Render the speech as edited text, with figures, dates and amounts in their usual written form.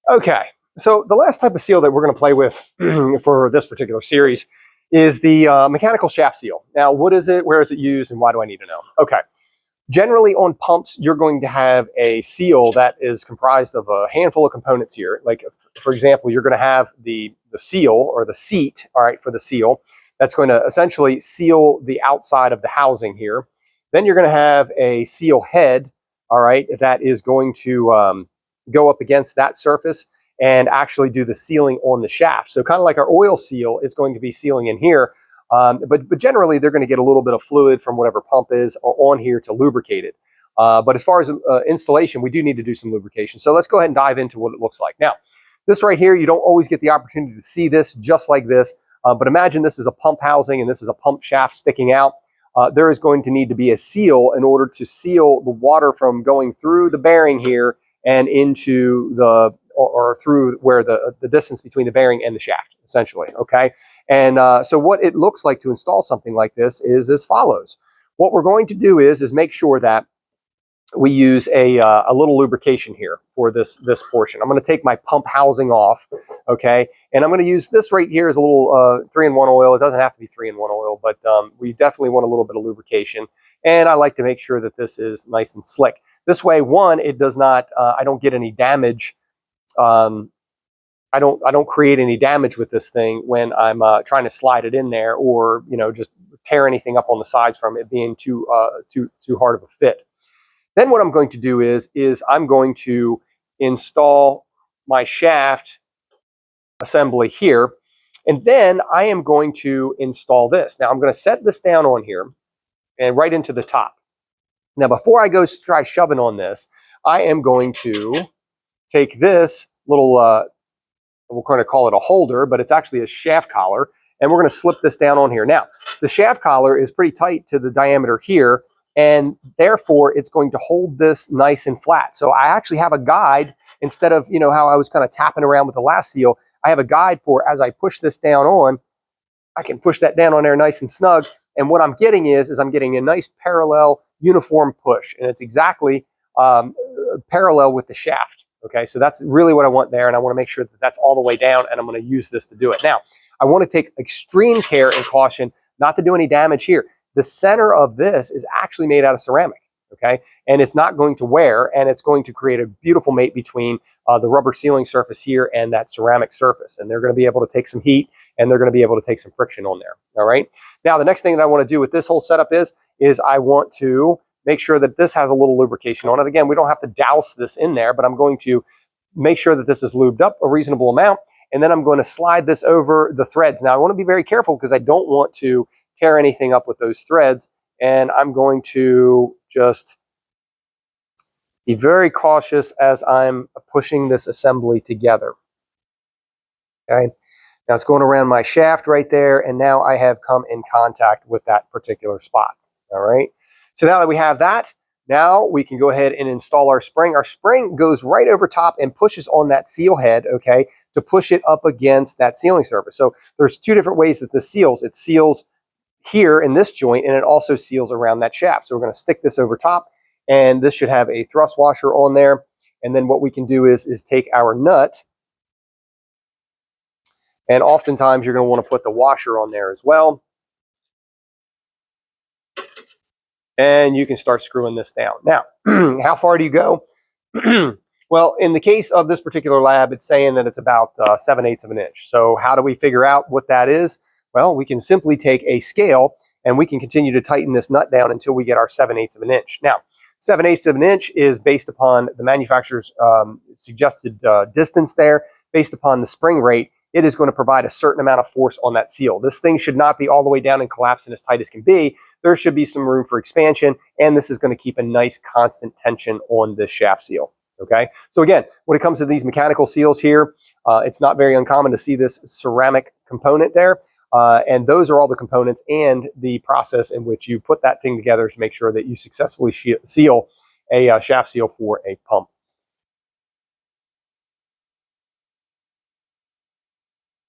Okay, so the last type of seal that we're going to play with for this particular series is the mechanical shaft seal. Now, what is it? Where is it used? And why do I need to know? Okay, generally on pumps, you're going to have a seal that is comprised of a handful of components here. Like, for example, you're going to have the seal or the seat, all right, for the seal. That's going to essentially seal the outside of the housing here. Then you're going to have a seal head, all right, that is going to go up against that surface and actually do the sealing on the shaft. So kind of like our oil seal is going to be sealing in here, but generally they're going to get a little bit of fluid from whatever pump is on here to lubricate it. But as far as installation, we do need to do some lubrication. So let's go ahead and dive into what it looks like. Now, this right here, you don't always get the opportunity to see this just like this, but imagine this is a pump housing and this is a pump shaft sticking out. There is going to need to be a seal in order to seal the water from going through the bearing here and into the, or through where the distance between the bearing and the shaft, essentially, okay? And so what it looks like to install something like this is as follows. What we're going to do is make sure that we use a little lubrication here for this portion. I'm going to take my pump housing off, okay? And I'm going to use this right here as a little 3-in-1 oil. It doesn't have to be 3-in-1 oil, but we definitely want a little bit of lubrication. And I like to make sure that this is nice and slick. This way, one, it does not, I don't get any damage. I don't create any damage with this thing when I'm trying to slide it in there, or just tear anything up on the sides from it being too hard of a fit. Then what I'm going to do is I'm going to install my shaft assembly here, and then I am going to install this. Now I'm going to set this down on here and right into the top. Now before I go try shoving on this, I am going to take this little, we're going to call it a holder, but it's actually a shaft collar, and we're going to slip this down on here. Now the shaft collar is pretty tight to the diameter here, and therefore it's going to hold this nice and flat. So I actually have a guide, instead of how I was kind of tapping around with the last seal. I have a guide for, as I push this down on, I can push that down on there nice and snug. And what I'm getting is I'm getting a nice parallel uniform push, and it's exactly parallel with the shaft. Okay, so that's really what I want there, and I want to make sure that that's all the way down, and I'm going to use this to do it. Now, I want to take extreme care and caution not to do any damage here. The center of this is actually made out of ceramic, okay? And it's not going to wear, and it's going to create a beautiful mate between the rubber sealing surface here and that ceramic surface. And they're going to be able to take some heat, and they're going to be able to take some friction on there, all right? Now, the next thing that I want to do with this whole setup is I want to make sure that this has a little lubrication on it. Again, we don't have to douse this in there, but I'm going to make sure that this is lubed up a reasonable amount, and then I'm going to slide this over the threads. Now, I want to be very careful because I don't want to tear anything up with those threads, and I'm going to just be very cautious as I'm pushing this assembly together. Okay, now it's going around my shaft right there, and now I have come in contact with that particular spot. All right, so now that we have that, now we can go ahead and install our spring. Our spring goes right over top and pushes on that seal head, okay, to push it up against that sealing surface. So there's two different ways that this seals. It seals here in this joint, and it also seals around that shaft. So we're going to stick this over top, and this should have a thrust washer on there. And then what we can do is take our nut, and oftentimes you're going to want to put the washer on there as well. And you can start screwing this down. Now, how far do you go? Well, in the case of this particular lab, it's saying that it's about 7/8 of an inch. So how do we figure out what that is? Well, we can simply take a scale, and we can continue to tighten this nut down until we get our 7/8 of an inch. Now, 7/8 of an inch is based upon the manufacturer's suggested distance there. Based upon the spring rate, it is going to provide a certain amount of force on that seal. This thing should not be all the way down and collapsing as tight as can be. There should be some room for expansion, and this is going to keep a nice constant tension on this shaft seal. Okay, so again, when it comes to these mechanical seals here, it's not very uncommon to see this ceramic component there. And those are all the components and the process in which you put that thing together to make sure that you successfully seal a shaft seal for a pump.